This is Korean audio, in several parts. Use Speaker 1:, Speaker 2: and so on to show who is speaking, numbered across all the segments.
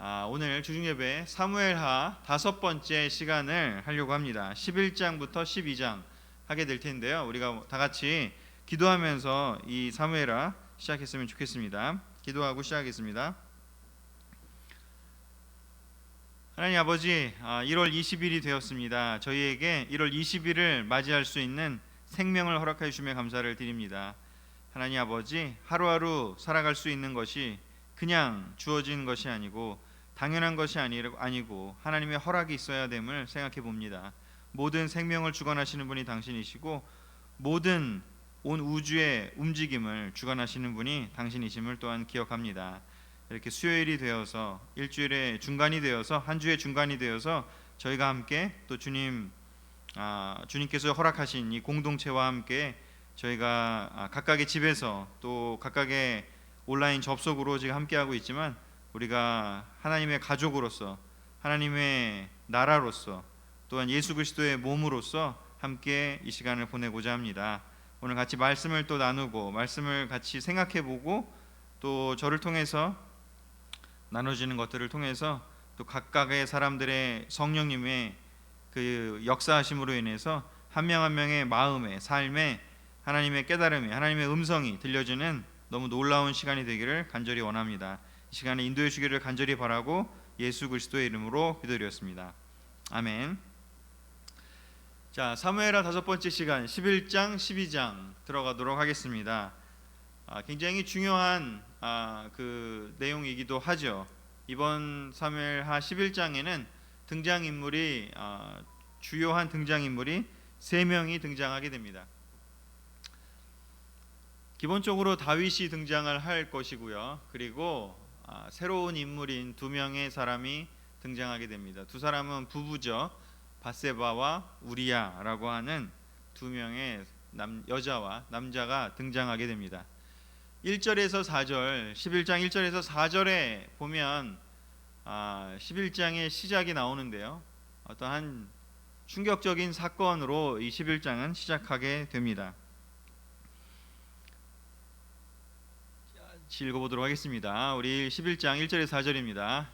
Speaker 1: 오늘 주중예배 사무엘하 5번째 시간을 하려고 합니다. 11장부터 12장 하게 될 텐데요. 우리가 다 같이 기도하면서 이 사무엘하 시작했으면 좋겠습니다. 기도하고 시작하겠습니다. 하나님 아버지, 1월 20일이 되었습니다. 저희에게 1월 20일을 맞이할 수 있는 생명을 허락하여 주시며 감사를 드립니다. 하나님 아버지, 하루하루 살아갈 수 있는 것이 그냥 주어진 것이 아니고 당연한 것이 아니고 하나님의 허락이 있어야 됨을 생각해 봅니다. 모든 생명을 주관하시는 분이 당신이시고 모든 온 우주의 움직임을 주관하시는 분이 당신이심을 또한 기억합니다. 이렇게 수요일이 되어서 일주일의 중간이 되어서 한 주의 중간이 되어서 저희가 함께 또 주님께서 허락하신 이 공동체와 함께 저희가 각각의 집에서 또 각각의 온라인 접속으로 지금 함께하고 있지만 우리가 하나님의 가족으로서 하나님의 나라로서 또한 예수 그리스도의 몸으로서 함께 이 시간을 보내고자 합니다. 오늘 같이 말씀을 또 나누고 말씀을 같이 생각해보고 또 저를 통해서 나눠지는 것들을 통해서 또 각각의 사람들의 성령님의 그 역사하심으로 인해서 한 명 한 명의 마음에 삶에 하나님의 깨달음이 하나님의 음성이 들려주는 너무 놀라운 시간이 되기를 간절히 원합니다. 이 시간에 인도해 주기를 간절히 바라고 예수 그리스도의 이름으로 기도드렸습니다. 아멘. 자, 사무엘하 5번째 시간 11장 12장 들어가도록 하겠습니다. 굉장히 중요한 그 내용이기도 하죠. 이번 사무엘하 11장에는 등장인물이 주요한 등장인물이 3명이 등장하게 됩니다. 기본적으로 다윗이 등장을 할 것이고요. 그리고 새로운 인물인 2명의 사람이 등장하게 됩니다. 두 사람은 부부죠. 밧세바와 우리야라고 하는 2명의 여자와 남자가 등장하게 됩니다. 1절에서 4절, 11장 1절에서 4절에 보면 11장의 시작이 나오는데요. 어떠한 충격적인 사건으로 이 11장은 시작하게 됩니다. 읽어보도록 하겠습니다. 우리 11장 1절에서 4절입니다.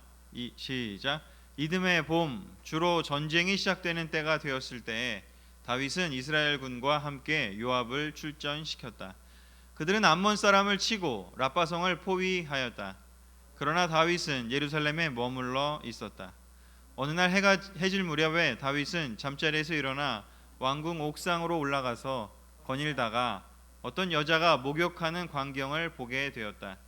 Speaker 1: 시작. 이듬해 봄, 주로 전쟁이 시작되는 때가 되었을 때 다윗은 이스라엘 군과 함께 요압을 출전시켰다. 그들은 암몬 사람을 치고 라빠성을 포위하였다. 그러나 다윗은 예루살렘에 머물러 있었다. 어느 날 해가 해질 무렵에 다윗은 잠자리에서 일어나 왕궁 옥상으로 올라가서 거닐다가 어떤 여자가 목욕하는 광경을 보게 되었다.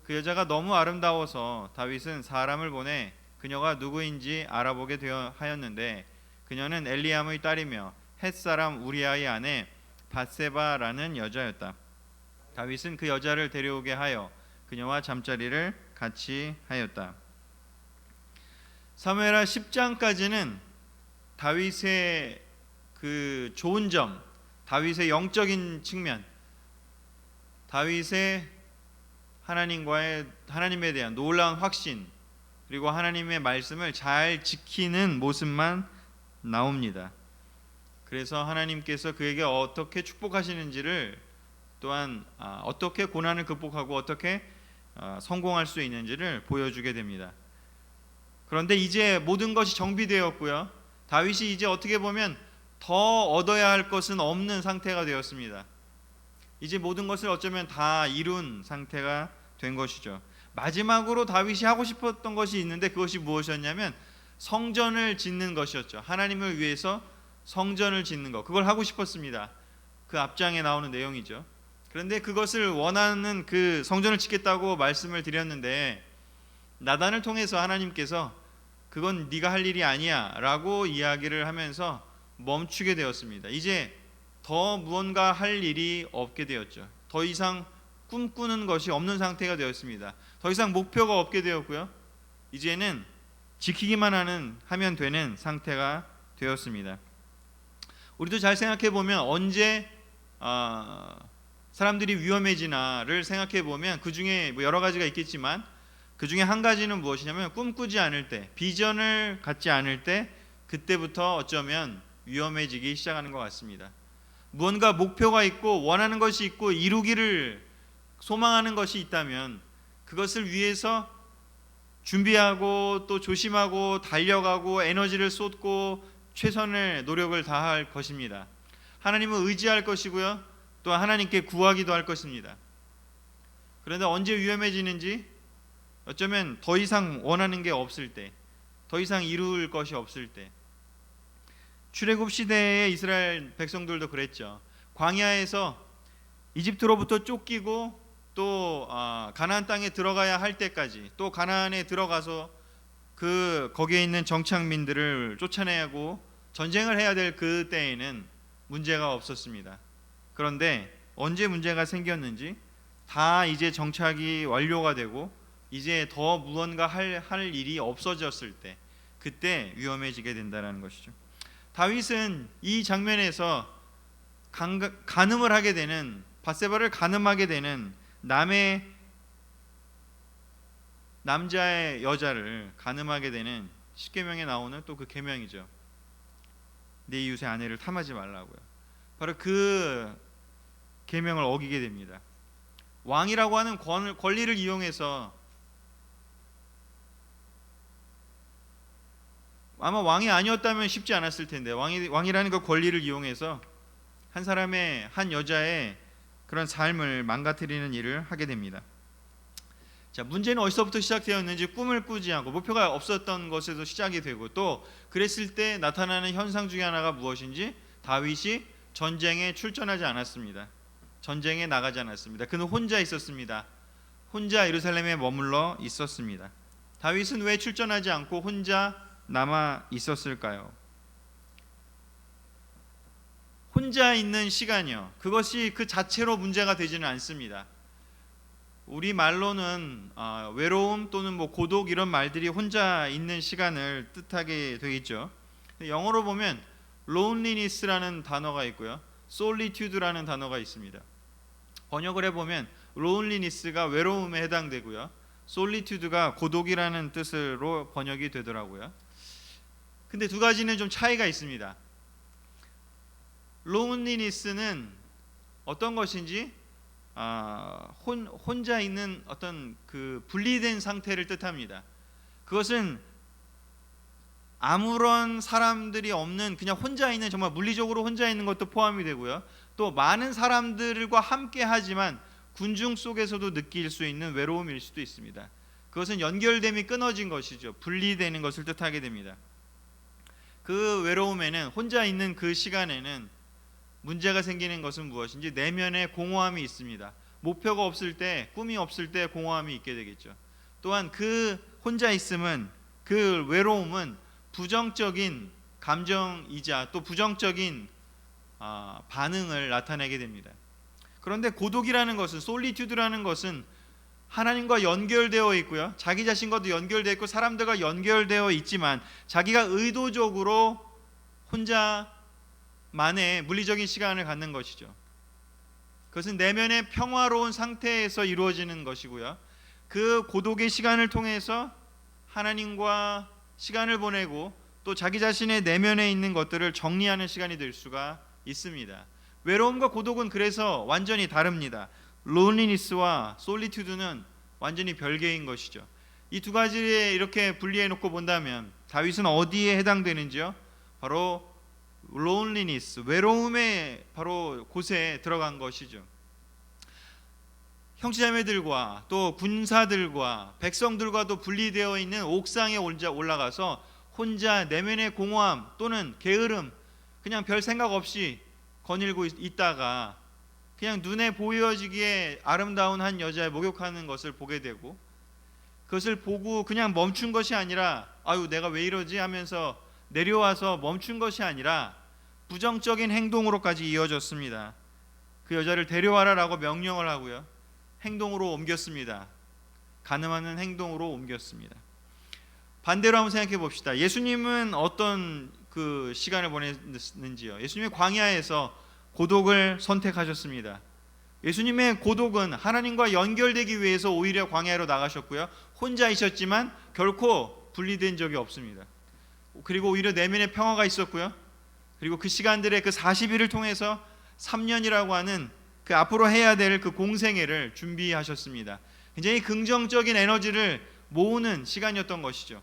Speaker 1: 그 여자가 너무 아름다워서 다윗은 사람을 보내 그녀가 누구인지 알아보게 하였는데 그녀는 엘리암의 딸이며 헷사람 우리아의 아내 밧세바라는 여자였다. 다윗은 그 여자를 데려오게 하여 그녀와 잠자리를 같이 하였다. 사무엘하 10장까지는 다윗의 그 좋은 점, 다윗의 영적인 측면, 다윗의 하나님에 대한 놀라운 확신, 그리고 하나님의 말씀을 잘 지키는 모습만 나옵니다. 그래서 하나님께서 그에게 어떻게 축복하시는지를 또한 어떻게 고난을 극복하고 어떻게 성공할 수 있는지를 보여주게 됩니다. 그런데 이제 모든 것이 정비되었고요. 다윗이 이제 어떻게 보면 더 얻어야 할 것은 없는 상태가 되었습니다. 이제 모든 것을 어쩌면 다 이룬 상태가 된 것이죠. 마지막으로 다윗이 하고 싶었던 것이 있는데 그것이 무엇이었냐면 성전을 짓는 것이었죠. 하나님을 위해서 성전을 짓는 것, 그걸 하고 싶었습니다. 그 앞장에 나오는 내용이죠. 그런데 그것을 원하는 그 성전을 짓겠다고 말씀을 드렸는데 나단을 통해서 하나님께서 그건 네가 할 일이 아니야 라고 이야기를 하면서 멈추게 되었습니다. 이제 더 무언가 할 일이 없게 되었죠. 더 이상 꿈꾸는 것이 없는 상태가 되었습니다. 더 이상 목표가 없게 되었고요. 이제는 지키기만 하면 되는 상태가 되었습니다. 우리도 잘 생각해 보면 언제 사람들이 위험해지나를 생각해 보면 그 중에 여러 가지가 있겠지만 그 중에 한 가지는 무엇이냐면 꿈꾸지 않을 때, 비전을 갖지 않을 때 그때부터 어쩌면 위험해지기 시작하는 것 같습니다. 무언가 목표가 있고 원하는 것이 있고 이루기를 소망하는 것이 있다면 그것을 위해서 준비하고 또 조심하고 달려가고 에너지를 쏟고 최선의 노력을 다할 것입니다. 하나님을 의지할 것이고요. 또 하나님께 구하기도 할 것입니다. 그런데 언제 위험해지는지, 어쩌면 더 이상 원하는 게 없을 때, 더 이상 이룰 것이 없을 때. 출애굽 시대의 이스라엘 백성들도 그랬죠. 광야에서 이집트로부터 쫓기고 또 가나안 땅에 들어가야 할 때까지, 또 가나안에 들어가서 거기에 있는 정착민들을 쫓아내고 전쟁을 해야 될 그때에는 문제가 없었습니다. 그런데 언제 문제가 생겼는지, 다 이제 정착이 완료가 되고 이제 더 무언가 할 일이 없어졌을 때, 그때 위험해지게 된다는 것이죠. 다윗은 이 장면에서 간음을 하게 되는, 밧세바를 간음하게 되는 남자의 여자를 간음하게 되는 십계명에 나오는 또 그 계명이죠. 내 이웃의 아내를 탐하지 말라고요. 바로 그 계명을 어기게 됩니다. 왕이라고 하는 권리를 이용해서, 아마 왕이 아니었다면 쉽지 않았을 텐데, 왕이라는 그 권리를 이용해서 한 여자의 그런 삶을 망가뜨리는 일을 하게 됩니다. 자, 문제는 어디서부터 시작되었는지, 꿈을 꾸지 않고 목표가 없었던 것에서 시작이 되고, 또 그랬을 때 나타나는 현상 중에 하나가 무엇인지, 다윗이 전쟁에 출전하지 않았습니다. 전쟁에 나가지 않았습니다. 그는 혼자 있었습니다. 혼자 예루살렘에 머물러 있었습니다. 다윗은 왜 출전하지 않고 혼자 남아 있었을까요? 혼자 있는 시간이요, 그것이 그 자체로 문제가 되지는 않습니다. 우리 말로는 외로움 또는 고독, 이런 말들이 혼자 있는 시간을 뜻하게 되겠죠. 영어로 보면 loneliness라는 단어가 있고요, solitude라는 단어가 있습니다. 번역을 해보면 loneliness가 외로움에 해당되고요, solitude가 고독이라는 뜻으로 번역이 되더라고요. 근데 두 가지는 좀 차이가 있습니다. loneliness는 어떤 것인지, 혼자 있는 어떤 그 분리된 상태를 뜻합니다. 그것은 아무런 사람들이 없는, 그냥 혼자 있는, 정말 물리적으로 혼자 있는 것도 포함이 되고요, 또 많은 사람들과 함께 하지만 군중 속에서도 느낄 수 있는 외로움일 수도 있습니다. 그것은 연결됨이 끊어진 것이죠. 분리되는 것을 뜻하게 됩니다. 그 외로움에는, 혼자 있는 그 시간에는 문제가 생기는 것은 무엇인지, 내면에 공허함이 있습니다. 목표가 없을 때, 꿈이 없을 때 공허함이 있게 되겠죠. 또한 그 혼자 있음은, 그 외로움은 부정적인 감정이자 또 부정적인 반응을 나타내게 됩니다. 그런데 고독이라는 것은, 솔리튜드라는 것은 하나님과 연결되어 있고요, 자기 자신과도 연결되어 있고 사람들과 연결되어 있지만, 자기가 의도적으로 혼자만의 물리적인 시간을 갖는 것이죠. 그것은 내면의 평화로운 상태에서 이루어지는 것이고요, 그 고독의 시간을 통해서 하나님과 시간을 보내고 또 자기 자신의 내면에 있는 것들을 정리하는 시간이 될 수가 있습니다. 외로움과 고독은 그래서 완전히 다릅니다. loneliness와 solitude는 완전히 별개인 것이죠. 이 두 가지를 이렇게 분리해 놓고 본다면 다윗은 어디에 해당되는지요? 바로 loneliness, 외로움의 바로 곳에 들어간 것이죠. 형제자매들과 또 군사들과 백성들과도 분리되어 있는 옥상에 올라가서 혼자 내면의 공허함 또는 게으름, 그냥 별 생각 없이 거닐고 있다가 그냥 눈에 보여지기에 아름다운 한 여자의 목욕하는 것을 보게 되고, 그것을 보고 그냥 멈춘 것이 아니라 아유 내가 왜 이러지 하면서 내려와서 멈춘 것이 아니라 부정적인 행동으로까지 이어졌습니다. 그 여자를 데려와라라고 명령을 하고요, 행동으로 옮겼습니다. 간음하는 행동으로 옮겼습니다. 반대로 한번 생각해 봅시다. 예수님은 어떤 그 시간을 보냈는지요? 예수님이 광야에서 고독을 선택하셨습니다. 예수님의 고독은 하나님과 연결되기 위해서 오히려 광야로 나가셨고요, 혼자 있었지만 결코 분리된 적이 없습니다. 그리고 오히려 내면의 평화가 있었고요, 그리고 그 시간들의 그 40일을 통해서 3년이라고 하는 그 앞으로 해야 될 그 공생애를 준비하셨습니다. 굉장히 긍정적인 에너지를 모으는 시간이었던 것이죠.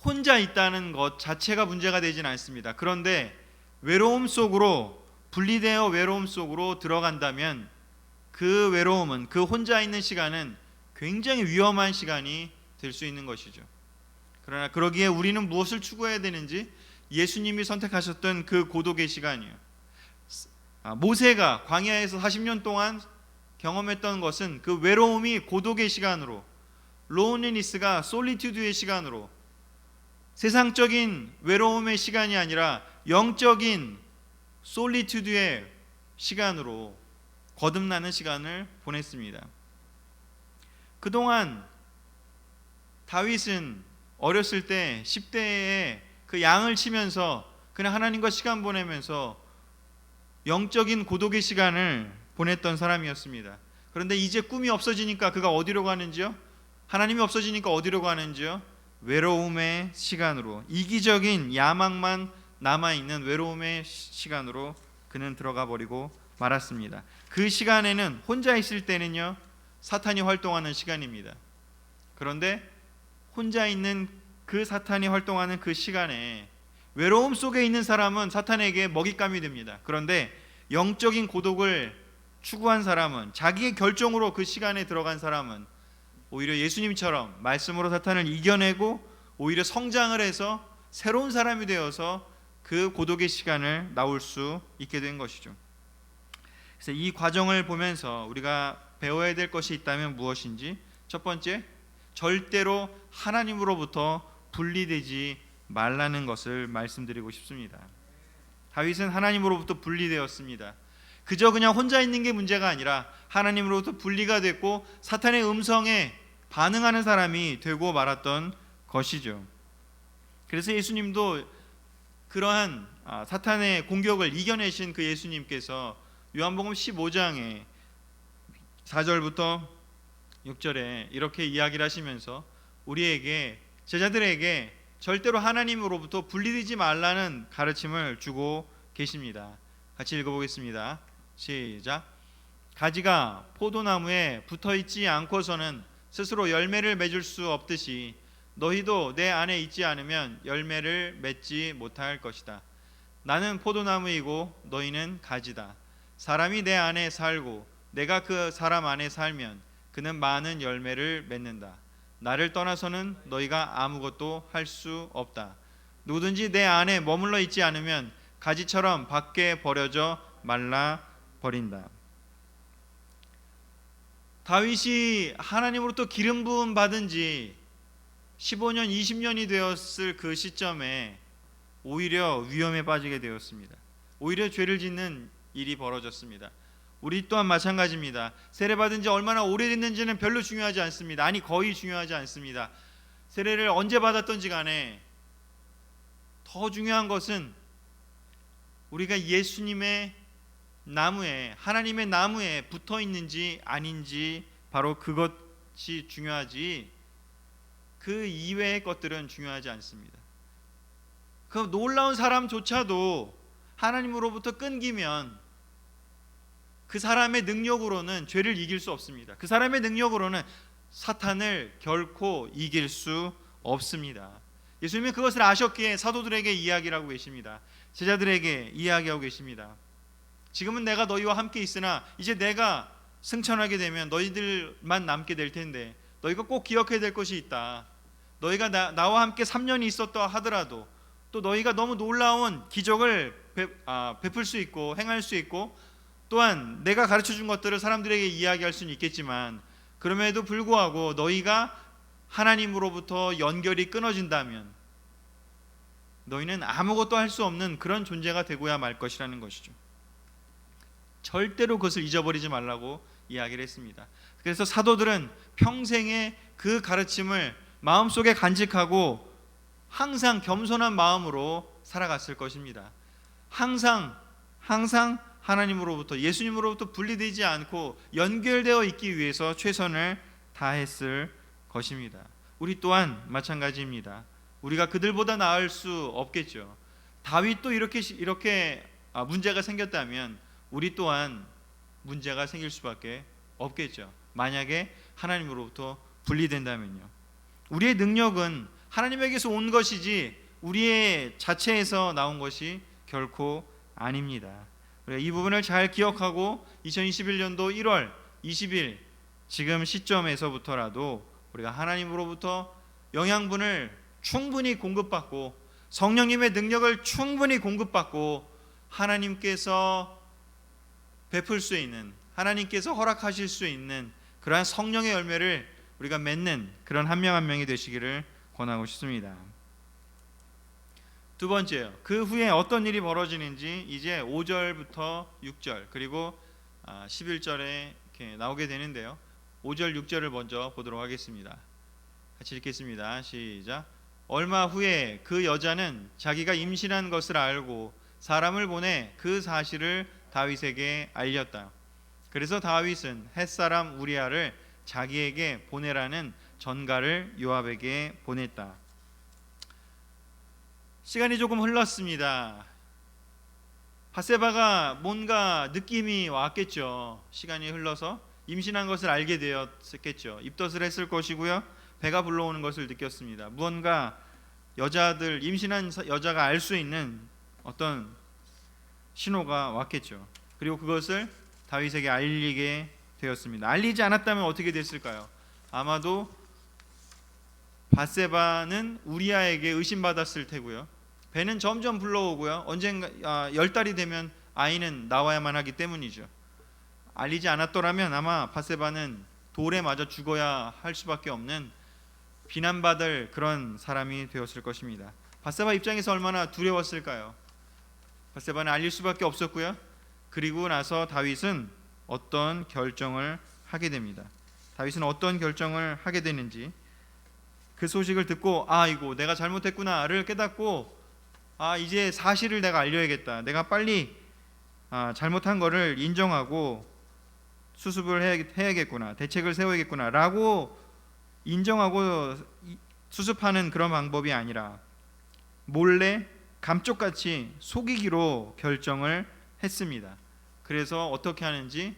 Speaker 1: 혼자 있다는 것 자체가 문제가 되진 않습니다. 그런데 외로움 속으로, 분리되어 외로움 속으로 들어간다면 그 외로움은, 그 혼자 있는 시간은 굉장히 위험한 시간이 될 수 있는 것이죠. 그러나 그러기에 우리는 무엇을 추구해야 되는지, 예수님이 선택하셨던 그 고독의 시간이요, 모세가 광야에서 40년 동안 경험했던 것은 그 외로움이 고독의 시간으로, 로운리니스가 솔리튜드의 시간으로, 세상적인 외로움의 시간이 아니라 영적인 솔리튜드의 시간으로 거듭나는 시간을 보냈습니다. 그동안 다윗은 어렸을 때 10대에 그 양을 치면서 그냥 하나님과 시간 보내면서 영적인 고독의 시간을 보냈던 사람이었습니다. 그런데 이제 꿈이 없어지니까 그가 어디로 가는지요? 하나님이 없어지니까 어디로 가는지요? 외로움의 시간으로, 이기적인 야망만 남아있는 외로움의 시간으로 그는 들어가 버리고 말았습니다. 그 시간에는, 혼자 있을 때는요, 사탄이 활동하는 시간입니다. 그런데 혼자 있는 그 사탄이 활동하는 그 시간에 외로움 속에 있는 사람은 사탄에게 먹잇감이 됩니다. 그런데 영적인 고독을 추구한 사람은, 자기의 결정으로 그 시간에 들어간 사람은 오히려 예수님처럼 말씀으로 사탄을 이겨내고 오히려 성장을 해서 새로운 사람이 되어서 그 고독의 시간을 나올 수 있게 된 것이죠. 그래서 이 과정을 보면서 우리가 배워야 될 것이 있다면 무엇인지, 첫 번째, 절대로 하나님으로부터 분리되지 말라는 것을 말씀드리고 싶습니다. 다윗은 하나님으로부터 분리되었습니다. 그저 그냥 혼자 있는 게 문제가 아니라 하나님으로부터 분리가 됐고 사탄의 음성에 반응하는 사람이 되고 말았던 것이죠. 그래서 예수님도 그러한 사탄의 공격을 이겨내신 그 예수님께서 요한복음 15장에 4절부터 6절에 이렇게 이야기를 하시면서 우리에게, 제자들에게 절대로 하나님으로부터 분리되지 말라는 가르침을 주고 계십니다. 같이 읽어보겠습니다. 시작. 가지가 포도나무에 붙어있지 않고서는 스스로 열매를 맺을 수 없듯이 너희도 내 안에 있지 않으면 열매를 맺지 못할 것이다. 나는 포도나무이고 너희는 가지다. 사람이 내 안에 살고 내가 그 사람 안에 살면 그는 많은 열매를 맺는다. 나를 떠나서는 너희가 아무것도 할 수 없다. 누구든지 내 안에 머물러 있지 않으면 가지처럼 밖에 버려져 말라 버린다. 다윗이 하나님으로부터 기름 부음 받은 지 15년, 20년이 되었을 그 시점에 오히려 위험에 빠지게 되었습니다. 오히려 죄를 짓는 일이 벌어졌습니다. 우리 또한 마찬가지입니다. 세례받은 지 얼마나 오래됐는지는 별로 중요하지 않습니다. 아니, 거의 중요하지 않습니다. 세례를 언제 받았던지 간에 더 중요한 것은 우리가 예수님의 나무에, 하나님의 나무에 붙어 있는지 아닌지, 바로 그것이 중요하지 그 이외의 것들은 중요하지 않습니다. 그 놀라운 사람조차도 하나님으로부터 끊기면 그 사람의 능력으로는 죄를 이길 수 없습니다. 그 사람의 능력으로는 사탄을 결코 이길 수 없습니다. 예수님은 그것을 아셨기에 사도들에게 이야기를 하고 계십니다. 제자들에게 이야기하고 계십니다. 지금은 내가 너희와 함께 있으나 이제 내가 승천하게 되면 너희들만 남게 될 텐데 너희가 꼭 기억해야 될 것이 있다. 너희가 나와 함께 3년이 있었다 하더라도 또 너희가 너무 놀라운 기적을 베풀 수 있고 행할 수 있고 또한 내가 가르쳐준 것들을 사람들에게 이야기할 수는 있겠지만 그럼에도 불구하고 너희가 하나님으로부터 연결이 끊어진다면 너희는 아무것도 할 수 없는 그런 존재가 되고야 말 것이라는 것이죠. 절대로 그것을 잊어버리지 말라고 이야기를 했습니다. 그래서 사도들은 평생에 그 가르침을 마음속에 간직하고 항상 겸손한 마음으로 살아갔을 것입니다. 항상 하나님으로부터, 예수님으로부터 분리되지 않고 연결되어 있기 위해서 최선을 다했을 것입니다. 우리 또한 마찬가지입니다. 우리가 그들보다 나을 수 없겠죠. 다윗도 이렇게 문제가 생겼다면 우리 또한 문제가 생길 수밖에 없겠죠. 만약에 하나님으로부터 분리된다면요. 우리의 능력은 하나님에게서 온 것이지 우리의 자체에서 나온 것이 결코 아닙니다. 우리가 이 부분을 잘 기억하고 2021년도 1월 20일 지금 시점에서부터라도 우리가 하나님으로부터 영양분을 충분히 공급받고 성령님의 능력을 충분히 공급받고 하나님께서 베풀 수 있는, 하나님께서 허락하실 수 있는 그러한 성령의 열매를 우리가 맺는 그런 한 명 한 명이 되시기를 권하고 싶습니다. 두 번째요. 그 후에 어떤 일이 벌어지는지 이제 5절부터 6절 그리고 11절에 이렇게 나오게 되는데요. 5절 6절을 먼저 보도록 하겠습니다. 같이 읽겠습니다. 시작. 얼마 후에 그 여자는 자기가 임신한 것을 알고 사람을 보내 그 사실을 다윗에게 알렸다. 그래서 다윗은 햇사람 우리아를 자기에게 보내라는 전가를 요압에게 보냈다. 시간이 조금 흘렀습니다. 밧세바가 뭔가 느낌이 왔겠죠. 시간이 흘러서 임신한 것을 알게 되었겠죠. 입덧을 했을 것이고요. 배가 불러오는 것을 느꼈습니다. 무언가 여자들, 임신한 여자가 알 수 있는 어떤 신호가 왔겠죠. 그리고 그것을 다윗에게 알리게 되었습니다. 알리지 않았다면 어떻게 됐을까요? 아마도 밧세바는 우리아에게 의심받았을 테고요. 배는 점점 불러오고요. 언젠가 10달이 되면 아이는 나와야만 하기 때문이죠. 알리지 않았더라면 아마 밧세바는 돌에 맞아 죽어야 할 수밖에 없는 비난받을 그런 사람이 되었을 것입니다. 밧세바 입장에서 얼마나 두려웠을까요? 밧세바는 알릴 수밖에 없었고요. 그리고 나서 다윗은 어떤 결정을 하게 됩니다. 다윗은 어떤 결정을 하게 되는지 그 소식을 듣고 이거 내가 잘못했구나를 깨닫고 이제 사실을 내가 알려야겠다. 내가 빨리 잘못한 거를 인정하고 수습을 해야겠구나. 대책을 세워야겠구나 라고 인정하고 수습하는 그런 방법이 아니라 몰래 감쪽같이 속이기로 결정을 했습니다. 그래서 어떻게 하는지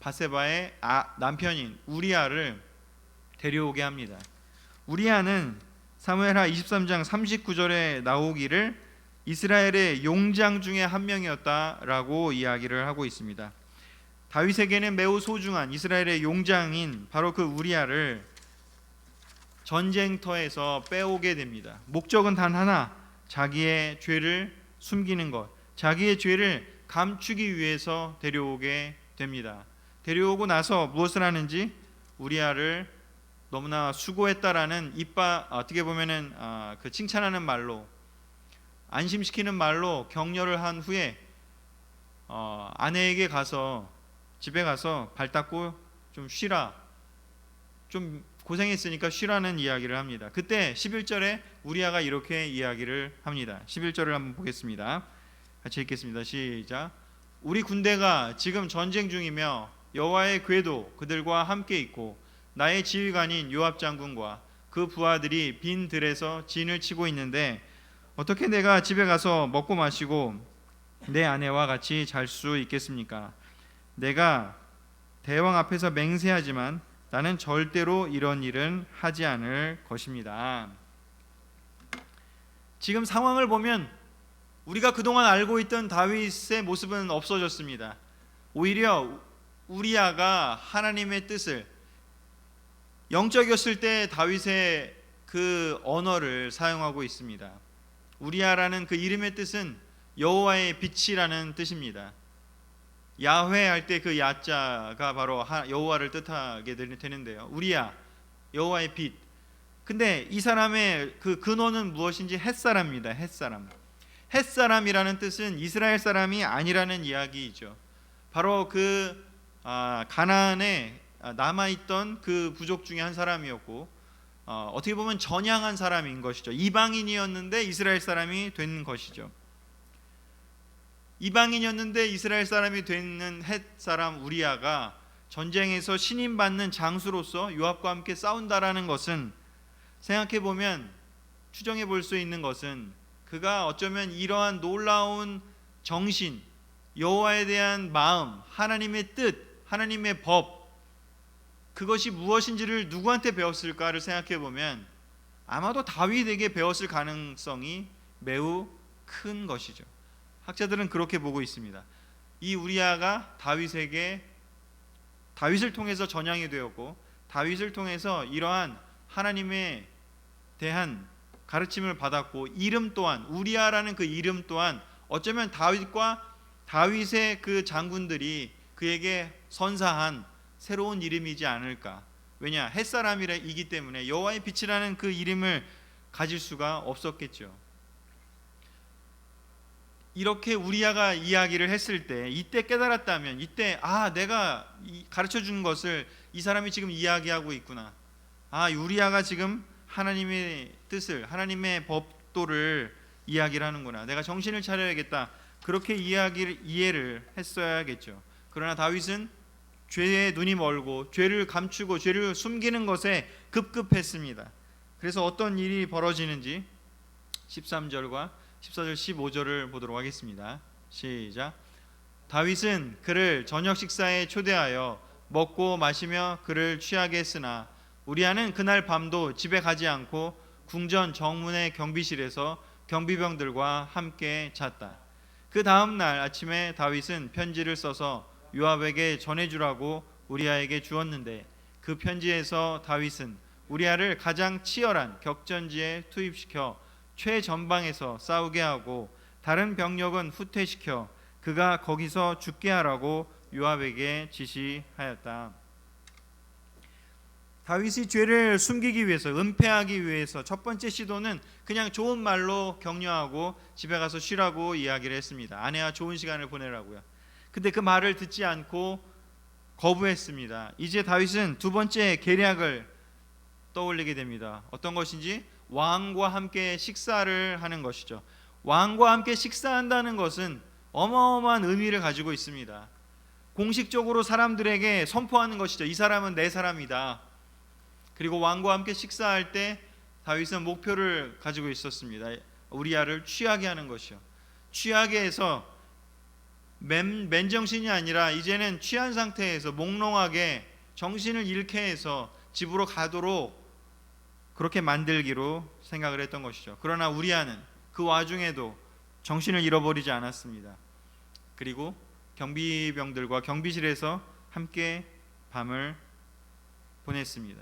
Speaker 1: 밧세바의 남편인 우리아를 데려오게 합니다. 우리아는 사무엘하 23장 39절에 나오기를 이스라엘의 용장 중에 한 명이었다라고 이야기를 하고 있습니다. 다윗에게는 매우 소중한 이스라엘의 용장인 바로 그 우리아를 전쟁터에서 빼오게 됩니다. 목적은 단 하나, 자기의 죄를 숨기는 것, 자기의 죄를 감추기 위해서 데려오게 됩니다. 데려오고 나서 무엇을 하는지 우리아를 너무나 수고했다라는 어떻게 보면은 그 칭찬하는 말로, 안심시키는 말로 격려를 한 후에 아내에게 가서 집에 가서 발 닦고 좀 쉬라, 좀 고생했으니까 쉬라는 이야기를 합니다. 그때 11절에 우리아가 이렇게 이야기를 합니다. 11절을 한번 보겠습니다. 같이 읽겠습니다. 시작. 우리 군대가 지금 전쟁 중이며 여호와의 궤도 그들과 함께 있고 나의 지휘관인 요압 장군과 그 부하들이 빈 들에서 진을 치고 있는데 어떻게 내가 집에 가서 먹고 마시고 내 아내와 같이 잘 수 있겠습니까? 내가 대왕 앞에서 맹세하지만 나는 절대로 이런 일은 하지 않을 것입니다. 지금 상황을 보면 우리가 그동안 알고 있던 다윗의 모습은 없어졌습니다. 오히려 우리아가 하나님의 뜻을, 영적이었을 때 다윗의 그 언어를 사용하고 있습니다. 우리아라는 그 이름의 뜻은 여호와의 빛이라는 뜻입니다. 야훼 할 때 그 야자가 바로 여호와를 뜻하게 되는데요. 우리아, 여호와의 빛. 근데 이 사람의 그 근원은 무엇인지 햇사람입니다. 햇사람. 햇사람이라는 뜻은 이스라엘 사람이 아니라는 이야기이죠. 바로 그 가나안에 남아있던 그 부족 중에 한 사람이었고 어떻게 보면 전향한 사람인 것이죠. 이방인이었는데 이스라엘 사람이 된 것이죠. 이방인이었는데 이스라엘 사람이 되는 헷 사람 우리아가 전쟁에서 신임받는 장수로서 요압과 함께 싸운다라는 것은, 생각해보면 추정해 볼 수 있는 것은 그가 어쩌면 이러한 놀라운 정신, 여호와에 대한 마음, 하나님의 뜻, 하나님의 법, 그것이 무엇인지를 누구한테 배웠을까를 생각해 보면 아마도 다윗에게 배웠을 가능성이 매우 큰 것이죠. 학자들은 그렇게 보고 있습니다. 이 우리아가 다윗을 통해서 전향이 되었고, 다윗을 통해서 이러한 하나님에 대한 가르침을 받았고, 이름 또한, 우리아라는 그 이름 또한 어쩌면 다윗의 그 장군들이 그에게 선사한 새로운 이름이지 않을까. 왜냐, 햇사람이기 때문에 여호와의 빛이라는 그 이름을 가질 수가 없었겠죠. 이렇게 우리아가 이야기를 했을 때, 이때 깨달았다면, 이때 내가 가르쳐 준 것을 이 사람이 지금 이야기하고 있구나. 우리아가 지금 하나님의 뜻을, 하나님의 법도를 이야기를 하는구나. 내가 정신을 차려야겠다. 그렇게 이해를 했어야겠죠. 그러나 다윗은 죄에 눈이 멀고 죄를 감추고 죄를 숨기는 것에 급급했습니다. 그래서 어떤 일이 벌어지는지 13절과 14절 15절을 보도록 하겠습니다. 시작. 다윗은 그를 저녁 식사에 초대하여 먹고 마시며 그를 취하게 했으나 우리아는 그날 밤도 집에 가지 않고 궁전 정문의 경비실에서 경비병들과 함께 잤다. 그 다음 날 아침에 다윗은 편지를 써서 요압에게 전해주라고 우리아에게 주었는데, 그 편지에서 다윗은 우리아를 가장 치열한 격전지에 투입시켜 최전방에서 싸우게 하고 다른 병력은 후퇴시켜 그가 거기서 죽게 하라고 요압에게 지시하였다. 다윗이 죄를 숨기기 위해서, 은폐하기 위해서 첫 번째 시도는 그냥 좋은 말로 격려하고 집에 가서 쉬라고 이야기를 했습니다. 아내와 좋은 시간을 보내라고요. 근데 그 말을 듣지 않고 거부했습니다. 이제 다윗은 두 번째 계략을 떠올리게 됩니다. 어떤 것인지, 왕과 함께 식사를 하는 것이죠. 왕과 함께 식사한다는 것은 어마어마한 의미를 가지고 있습니다. 공식적으로 사람들에게 선포하는 것이죠. 이 사람은 내 사람이다. 그리고 왕과 함께 식사할 때 다윗은 목표를 가지고 있었습니다. 우리아를 취하게 하는 것이요. 취하게 해서 맨정신이 아니라 이제는 취한 상태에서 몽롱하게 정신을 잃게 해서 집으로 가도록 그렇게 만들기로 생각을 했던 것이죠. 그러나 우리아는 그 와중에도 정신을 잃어버리지 않았습니다. 그리고 경비병들과 경비실에서 함께 밤을 보냈습니다.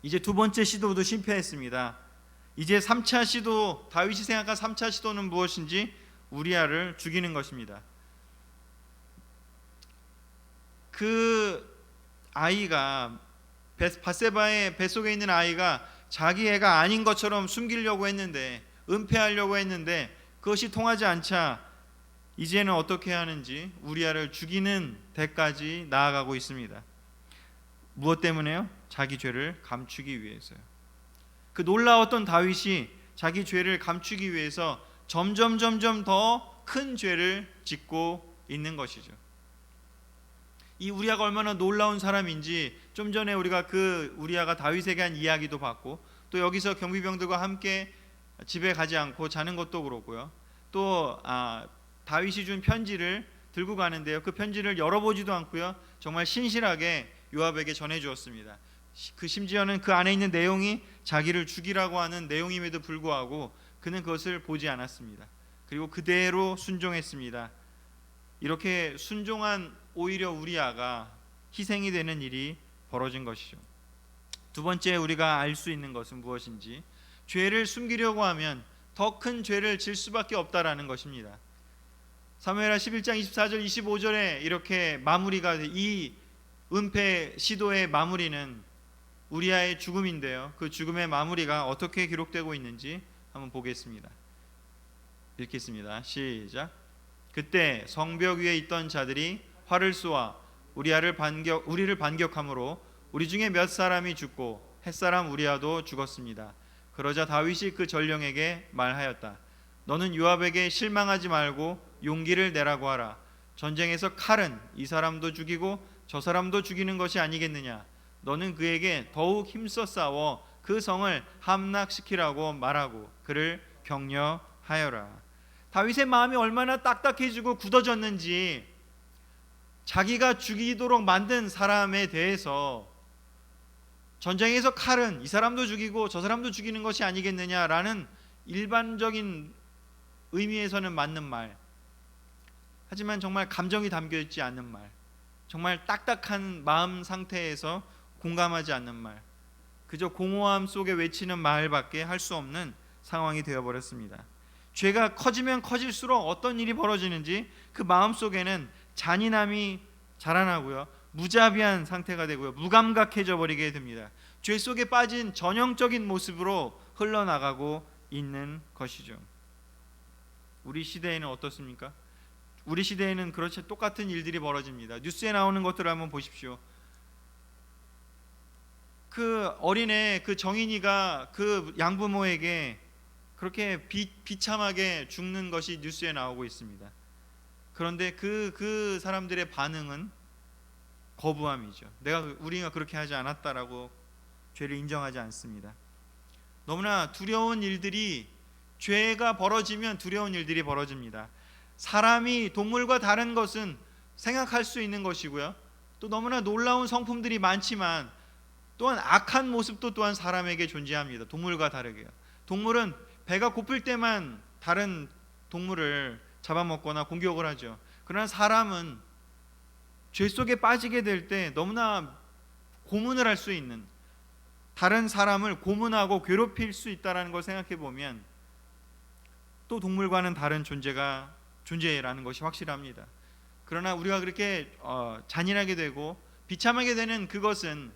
Speaker 1: 이제 두 번째 시도도 실패했습니다. 이제 3차 시도, 다윗이 생각한 3차 시도는 무엇인지, 우리아를 죽이는 것입니다. 그 아이가, 밧세바의 뱃속에 있는 아이가 자기 애가 아닌 것처럼 숨기려고 했는데, 은폐하려고 했는데 그것이 통하지 않자 이제는 어떻게 하는지 우리아를 죽이는 데까지 나아가고 있습니다. 무엇 때문에요? 자기 죄를 감추기 위해서요. 그 놀라웠던 다윗이 자기 죄를 감추기 위해서 점점 더 큰 죄를 짓고 있는 것이죠. 이 우리아가 얼마나 놀라운 사람인지 좀 전에 우리가 그 우리아가 다윗에게 한 이야기도 봤고, 또 여기서 경비병들과 함께 집에 가지 않고 자는 것도 그렇고요. 또 다윗이 준 편지를 들고 가는데요, 그 편지를 열어보지도 않고요, 정말 신실하게 요압에게 전해주었습니다. 그 심지어는 그 안에 있는 내용이 자기를 죽이라고 하는 내용임에도 불구하고 그는 그것을 보지 않았습니다. 그리고 그대로 순종했습니다. 이렇게 순종한 오히려 우리아가 희생이 되는 일이 벌어진 것이죠. 두 번째 우리가 알 수 있는 것은 무엇인지, 죄를 숨기려고 하면 더 큰 죄를 질 수밖에 없다라는 것입니다. 사무엘하 11장 24절 25절에 이렇게 마무리가, 이 은폐 시도의 마무리는 우리아의 죽음인데요, 그 죽음의 마무리가 어떻게 기록되고 있는지 한번 보겠습니다. 읽겠습니다. 시작. 그때 성벽 위에 있던 자들이 활을 쏘아 우리를 반격함으로 우리 중에 몇 사람이 죽고 햇사람 우리아도 죽었습니다. 그러자 다윗이 그 전령에게 말하였다. 너는 요압에게 실망하지 말고 용기를 내라고 하라. 전쟁에서 칼은 이 사람도 죽이고 저 사람도 죽이는 것이 아니겠느냐. 너는 그에게 더욱 힘써 싸워 그 성을 함락시키라고 말하고 그를 격려하여라. 다윗의 마음이 얼마나 딱딱해지고 굳어졌는지 자기가 죽이도록 만든 사람에 대해서 전쟁에서 칼은 이 사람도 죽이고 저 사람도 죽이는 것이 아니겠느냐라는 일반적인 의미에서는 맞는 말, 하지만 정말 감정이 담겨있지 않는 말, 정말 딱딱한 마음 상태에서 공감하지 않는 말, 그저 공허함 속에 외치는 말밖에 할 수 없는 상황이 되어버렸습니다. 죄가 커지면 커질수록 어떤 일이 벌어지는지 그 마음속에는 잔인함이 자라나고요, 무자비한 상태가 되고요, 무감각해져 버리게 됩니다. 죄 속에 빠진 전형적인 모습으로 흘러나가고 있는 것이죠. 우리 시대에는 어떻습니까? 우리 시대에는 그렇지 똑같은 일들이 벌어집니다. 뉴스에 나오는 것들을 한번 보십시오. 그 어린애, 그 정인이가 그 양부모에게 그렇게 비참하게 죽는 것이 뉴스에 나오고 있습니다. 그런데 그 사람들의 반응은 거부함이죠. 우리가 그렇게 하지 않았다라고 죄를 인정하지 않습니다. 너무나 두려운 일들이, 죄가 벌어지면 두려운 일들이 벌어집니다. 사람이 동물과 다른 것은 생각할 수 있는 것이고요, 또 너무나 놀라운 성품들이 많지만 또한 악한 모습도 또한 사람에게 존재합니다. 동물과 다르게요. 동물은 배가 고플 때만 다른 동물을 잡아먹거나 공격을 하죠. 그러나 사람은 죄 속에 빠지게 될 때 너무나 고문을 할 수 있는, 다른 사람을 고문하고 괴롭힐 수 있다는 걸 생각해 보면 또 동물과는 다른 존재라는 것이 확실합니다. 그러나 우리가 그렇게 잔인하게 되고 비참하게 되는 그것은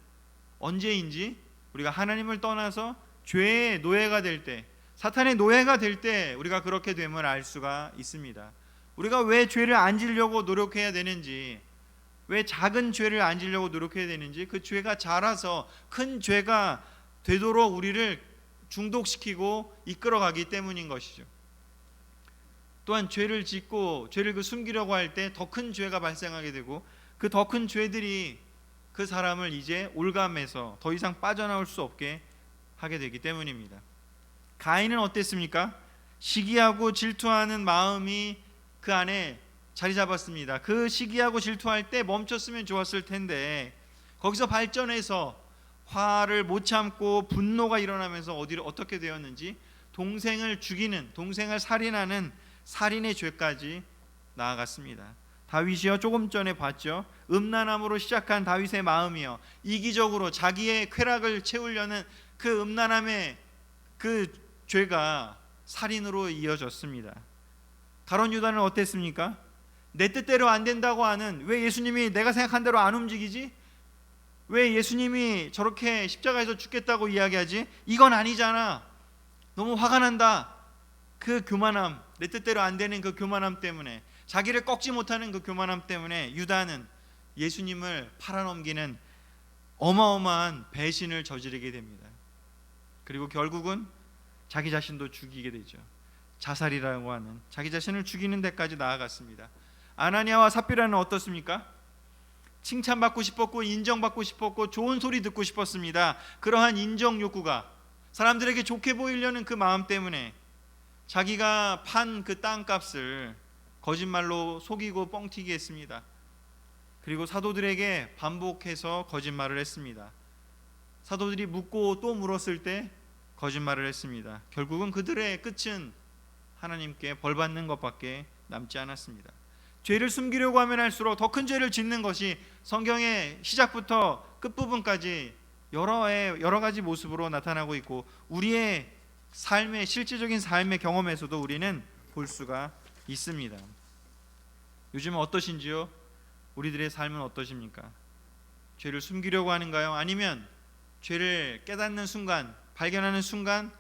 Speaker 1: 언제인지, 우리가 하나님을 떠나서 죄의 노예가 될 때, 사탄의 노예가 될 때 우리가 그렇게 됨을 알 수가 있습니다. 우리가 왜 죄를 안 지려고 노력해야 되는지, 왜 작은 죄를 안 지려고 노력해야 되는지, 그 죄가 자라서 큰 죄가 되도록 우리를 중독시키고 이끌어가기 때문인 것이죠. 또한 죄를 짓고 죄를 숨기려고 할 때 더 큰 죄가 발생하게 되고, 그 더 큰 죄들이 그 사람을 이제 올감해서 더 이상 빠져나올 수 없게 하게 되기 때문입니다. 가인은 어땠습니까? 시기하고 질투하는 마음이 그 안에 자리 잡았습니다. 그 시기하고 질투할 때 멈췄으면 좋았을 텐데 거기서 발전해서 화를 못 참고 분노가 일어나면서 어떻게 되었는지 동생을 죽이는, 동생을 살인하는 살인의 죄까지 나아갔습니다. 다윗이요, 조금 전에 봤죠. 음란함으로 시작한 다윗의 마음이요, 이기적으로 자기의 쾌락을 채우려는 그 음란함의 그 죄가 살인으로 이어졌습니다. 가룟 유다는 어땠습니까? 내 뜻대로 안 된다고 하는, 왜 예수님이 내가 생각한 대로 안 움직이지? 왜 예수님이 저렇게 십자가에서 죽겠다고 이야기하지? 이건 아니잖아. 너무 화가 난다. 그 교만함, 내 뜻대로 안 되는 그 교만함 때문에, 자기를 꺾지 못하는 그 교만함 때문에 유다는 예수님을 팔아넘기는 어마어마한 배신을 저지르게 됩니다. 그리고 결국은 자기 자신도 죽이게 되죠. 자살이라고 하는, 자기 자신을 죽이는 데까지 나아갔습니다. 아나니아와 삽비라는 어떻습니까? 칭찬받고 싶었고 인정받고 싶었고 좋은 소리 듣고 싶었습니다. 그러한 인정 욕구가, 사람들에게 좋게 보이려는 그 마음 때문에 자기가 판 그 땅값을 거짓말로 속이고 뻥튀기 했습니다. 그리고 사도들에게 반복해서 거짓말을 했습니다. 사도들이 묻고 또 물었을 때 거짓말을 했습니다. 결국은 그들의 끝은 하나님께 벌받는 것밖에 남지 않았습니다. 죄를 숨기려고 하면 할수록 더 큰 죄를 짓는 것이 성경의 시작부터 끝부분까지 여러 가지 모습으로 나타나고 있고, 우리의 삶의, 실제적인 삶의 경험에서도 우리는 볼 수가 있습니다. 요즘은 어떠신지요? 우리들의 삶은 어떠십니까? 죄를 숨기려고 하는가요? 아니면 죄를 깨닫는 순간, 발견하는 순간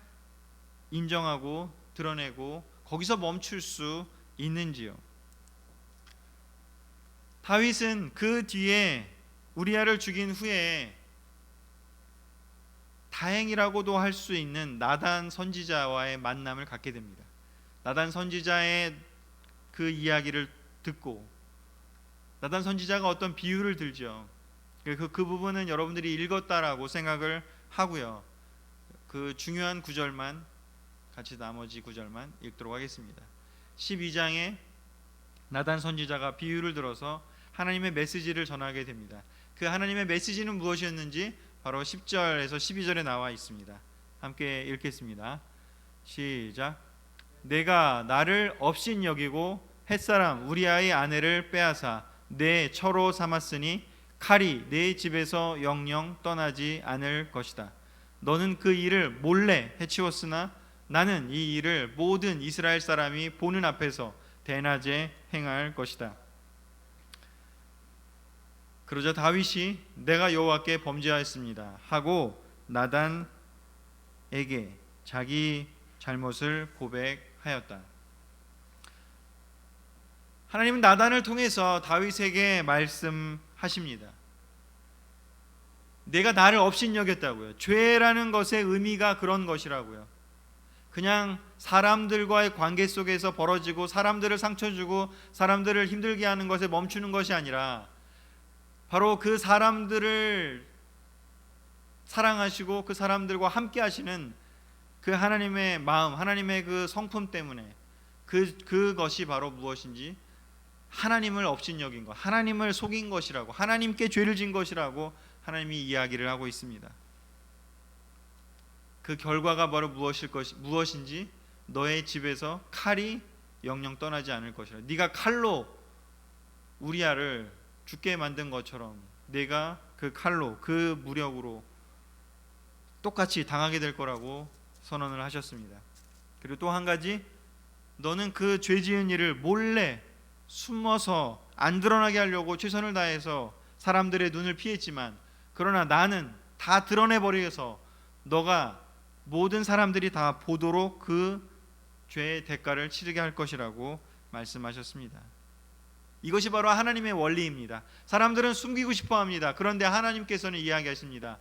Speaker 1: 인정하고 드러내고 거기서 멈출 수 있는지요? 다윗은 그 뒤에 우리아를 죽인 후에 다행이라고도 할 수 있는 나단 선지자와의 만남을 갖게 됩니다. 나단 선지자의 그 이야기를 듣고, 나단 선지자가 어떤 비유를 들죠. 그 부분은 여러분들이 읽었다라고 생각을 하고요, 그 중요한 구절만 같이, 나머지 구절만 읽도록 하겠습니다. 12장에 나단 선지자가 비유를 들어서 하나님의 메시지를 전하게 됩니다. 그 하나님의 메시지는 무엇이었는지 바로 10절에서 12절에 나와 있습니다. 함께 읽겠습니다. 시작. 내가 나를 업신 여기고 햇사람 우리아의 아내를 빼앗아 내 처로 삼았으니 칼이 내 집에서 영영 떠나지 않을 것이다. 너는 그 일을 몰래 해치웠으나 나는 이 일을 모든 이스라엘 사람이 보는 앞에서 대낮에 행할 것이다. 그러자 다윗이 내가 여호와께 범죄하였습니다 하고 나단에게 자기 잘못을 고백하였다. 하나님은 나단을 통해서 다윗에게 말씀하십니다. 내가 나를 업신여겼다고요. 죄라는 것의 의미가 그런 것이라고요. 그냥 사람들과의 관계 속에서 벌어지고 사람들을 상처 주고 사람들을 힘들게 하는 것에 멈추는 것이 아니라 바로 그 사람들을 사랑하시고 그 사람들과 함께 하시는 그 하나님의 마음, 하나님의 그 성품 때문에 그것이 바로 무엇인지 하나님을 업신여긴 것, 하나님을 속인 것이라고, 하나님께 죄를 진 것이라고 하나님이 이야기를 하고 있습니다. 그 결과가 바로 무엇인지 너의 집에서 칼이 영영 떠나지 않을 것이라. 네가 칼로 우리아를 죽게 만든 것처럼 내가 그 칼로 그 무력으로 똑같이 당하게 될 거라고 선언을 하셨습니다. 그리고 또 한 가지, 너는 그 죄 지은 일을 몰래 숨어서 안 드러나게 하려고 최선을 다해서 사람들의 눈을 피했지만 그러나 나는 다 드러내버려서 너가 모든 사람들이 다 보도록 그 죄의 대가를 치르게 할 것이라고 말씀하셨습니다. 이것이 바로 하나님의 원리입니다. 사람들은 숨기고 싶어 합니다. 그런데 하나님께서는 이야기하십니다.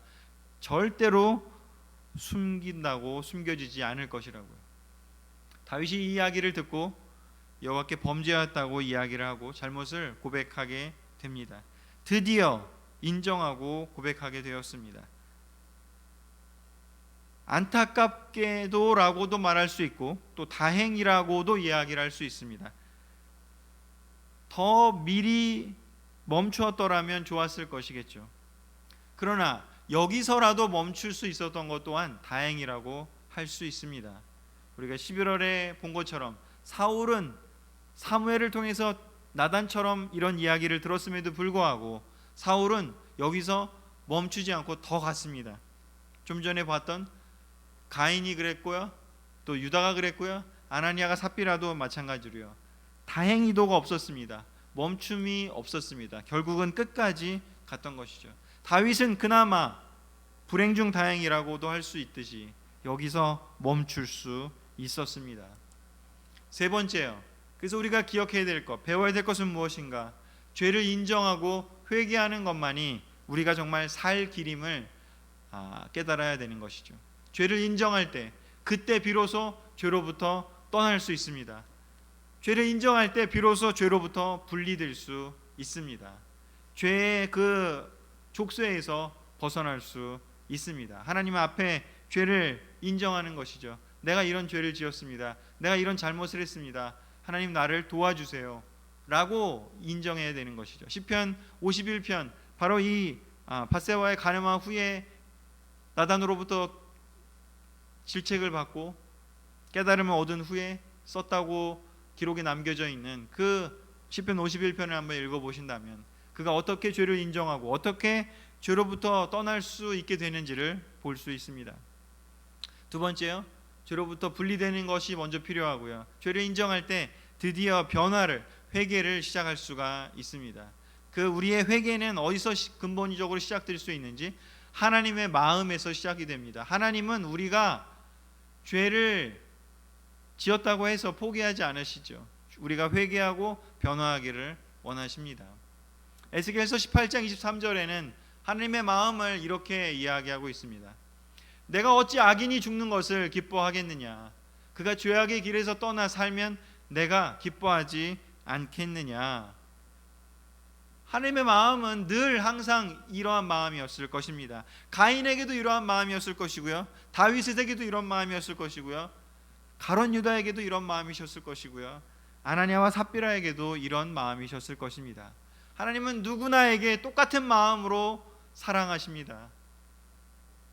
Speaker 1: 절대로 숨긴다고 숨겨지지 않을 것이라고요. 다윗이 이 이야기를 듣고 여호와께 범죄했다고 이야기를 하고 잘못을 고백하게 됩니다. 드디어 인정하고 고백하게 되었습니다. 안타깝게도 라고도 말할 수 있고 또 다행이라고도 이야기를 할 수 있습니다. 더 미리 멈추었더라면 좋았을 것이겠죠. 그러나 여기서라도 멈출 수 있었던 것 또한 다행이라고 할 수 있습니다. 우리가 11월에 본 것처럼 사울은 사무엘을 통해서 나단처럼 이런 이야기를 들었음에도 불구하고 사울은 여기서 멈추지 않고 더 갔습니다. 좀 전에 봤던 가인이 그랬고요, 또 유다가 그랬고요, 아나니아가 삽비라도 마찬가지로요. 다행히도가 없었습니다. 멈춤이 없었습니다. 결국은 끝까지 갔던 것이죠. 다윗은 그나마 불행 중 다행이라고도 할 수 있듯이 여기서 멈출 수 있었습니다. 세 번째요. 그래서 우리가 기억해야 될 것, 배워야 될 것은 무엇인가? 죄를 인정하고 회개하는 것만이 우리가 정말 살 길임을 깨달아야 되는 것이죠. 죄를 인정할 때 그때 비로소 죄로부터 떠날 수 있습니다. 죄를 인정할 때 비로소 죄로부터 분리될 수 있습니다. 죄의 그 족쇄에서 벗어날 수 있습니다. 하나님 앞에 죄를 인정하는 것이죠. 내가 이런 죄를 지었습니다. 내가 이런 잘못을 했습니다. 하나님 나를 도와주세요 라고 인정해야 되는 것이죠. 시편 51편 바로 이 밧세바의 간음한 후에 나단으로부터 질책을 받고 깨달음을 얻은 후에 썼다고 기록이 남겨져 있는 그 시편 51편을 한번 읽어보신다면 그가 어떻게 죄를 인정하고 어떻게 죄로부터 떠날 수 있게 되는지를 볼 수 있습니다. 두 번째요, 죄로부터 분리되는 것이 먼저 필요하고요. 죄를 인정할 때 드디어 변화를, 회개를 시작할 수가 있습니다. 그 우리의 회개는 어디서 근본적으로 시작될 수 있는지 하나님의 마음에서 시작이 됩니다. 하나님은 우리가 죄를 지었다고 해서 포기하지 않으시죠. 우리가 회개하고 변화하기를 원하십니다. 에스겔서 18장 23절에는 하나님의 마음을 이렇게 이야기하고 있습니다. 내가 어찌 악인이 죽는 것을 기뻐하겠느냐? 그가 죄악의 길에서 떠나 살면 내가 기뻐하지 않겠느냐? 하나님의 마음은 늘 항상 이러한 마음이었을 것입니다. 가인에게도 이러한 마음이었을 것이고요, 다윗에게도 이런 마음이었을 것이고요, 가룟 유다에게도 이런 마음이셨을 것이고요, 아나니아와 삽비라에게도 이런 마음이셨을 것입니다. 하나님은 누구나에게 똑같은 마음으로 사랑하십니다.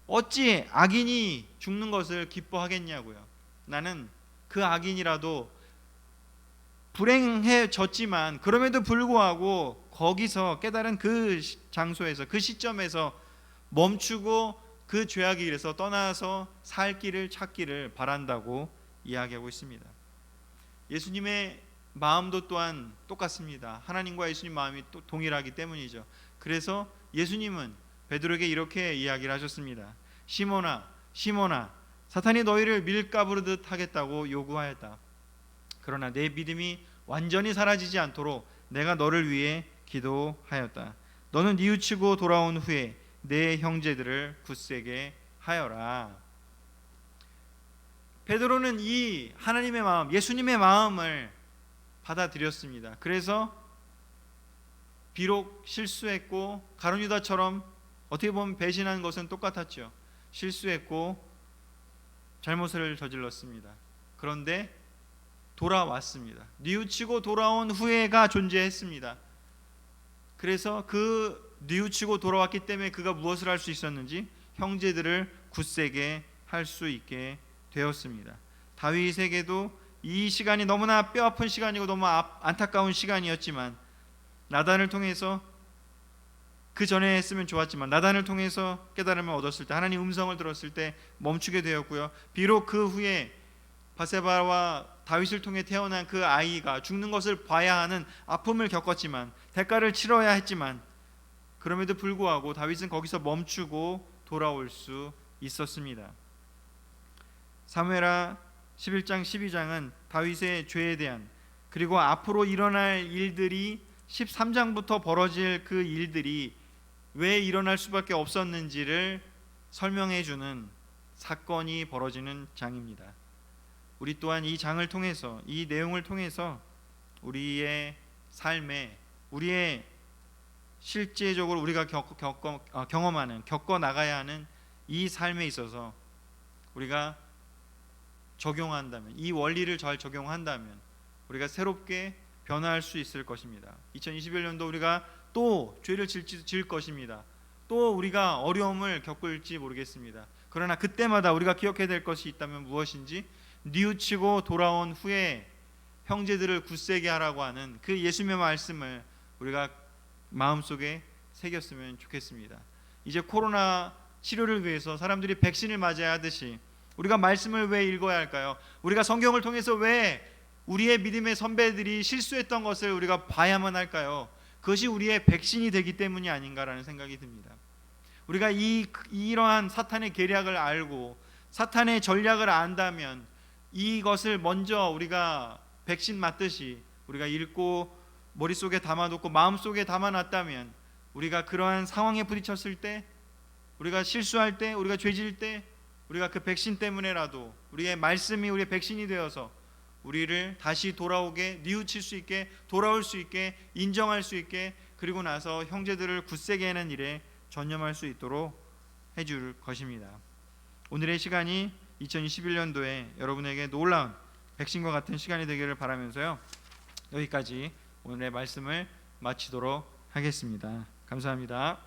Speaker 1: 어찌 악인이 죽는 것을 기뻐하겠냐고요. 나는 그 악인이라도 불행해졌지만 그럼에도 불구하고 거기서 깨달은 그 장소에서, 그 시점에서 멈추고 그 죄악의 길에서 떠나서 살 길을 찾기를 바란다고 이야기하고 있습니다. 예수님의 마음도 또한 똑같습니다. 하나님과 예수님 마음이 동일하기 때문이죠. 그래서 예수님은 베드로에게 이렇게 이야기를 하셨습니다. 시몬아, 시몬아, 사탄이 너희를 밀가부르듯 하겠다고 요구하였다. 그러나 내 믿음이 완전히 사라지지 않도록 내가 너를 위해 기도하였다. 너는 뉘우치고 돌아온 후에 내 형제들을 굳세게 하여라. 베드로는 이 하나님의 마음, 예수님의 마음을 받아들였습니다. 그래서 비록 실수했고 가룟 유다처럼 어떻게 보면 배신한 것은 똑같았죠. 실수했고 잘못을 저질렀습니다. 그런데 돌아왔습니다. 뉘우치고 돌아온 후회가 존재했습니다. 그래서 그 뉘우치고 돌아왔기 때문에 그가 무엇을 할 수 있었는지 형제들을 굳세게 할 수 있게 되었습니다. 다윗에게도 이 시간이 너무나 뼈아픈 시간이고 너무 안타까운 시간이었지만 나단을 통해서, 그 전에 했으면 좋았지만 나단을 통해서 깨달음을 얻었을 때, 하나님 음성을 들었을 때 멈추게 되었고요. 비록 그 후에 바세바와 다윗을 통해 태어난 그 아이가 죽는 것을 봐야 하는 아픔을 겪었지만, 대가를 치러야 했지만, 그럼에도 불구하고 다윗은 거기서 멈추고 돌아올 수 있었습니다. 사무엘하 11장 12장은 다윗의 죄에 대한, 그리고 앞으로 일어날 일들이 13장부터 벌어질 그 일들이 왜 일어날 수밖에 없었는지를 설명해 주는 사건이 벌어지는 장입니다. 우리 또한 이 장을 통해서, 이 내용을 통해서 우리의 삶에, 우리의 실제적으로 우리가 경험하는, 겪어 나가야 하는 이 삶에 있어서 우리가 적용한다면, 이 원리를 잘 적용한다면 우리가 새롭게 변화할 수 있을 것입니다. 2021년도 우리가 또 죄를 지을 것입니다. 또 우리가 어려움을 겪을지 모르겠습니다. 그러나 그때마다 우리가 기억해야 될 것이 있다면 무엇인지, 뉘우치고 돌아온 후에 형제들을 굳세게 하라고 하는 그 예수님의 말씀을 우리가 마음속에 새겼으면 좋겠습니다. 이제 코로나 치료를 위해서 사람들이 백신을 맞아야 하듯이 우리가 말씀을 왜 읽어야 할까요? 우리가 성경을 통해서 왜 우리의 믿음의 선배들이 실수했던 것을 우리가 봐야만 할까요? 그것이 우리의 백신이 되기 때문이 아닌가라는 생각이 듭니다. 우리가 이러한 사탄의 계략을 알고 사탄의 전략을 안다면 이것을 먼저 우리가 백신 맞듯이 우리가 읽고 머릿속에 담아놓고 마음속에 담아놨다면, 우리가 그러한 상황에 부딪혔을 때, 우리가 실수할 때, 우리가 죄질 때, 우리가 그 백신 때문에라도 우리의 말씀이 우리의 백신이 되어서 우리를 다시 돌아오게, 뉘우칠 수 있게, 돌아올 수 있게, 인정할 수 있게, 그리고 나서 형제들을 굳세게 하는 일에 전념할 수 있도록 해줄 것입니다. 오늘의 시간이 2021년도에 여러분에게 놀라운 백신과 같은 시간이 되기를 바라면서요, 여기까지 오늘의 말씀을 마치도록 하겠습니다. 감사합니다.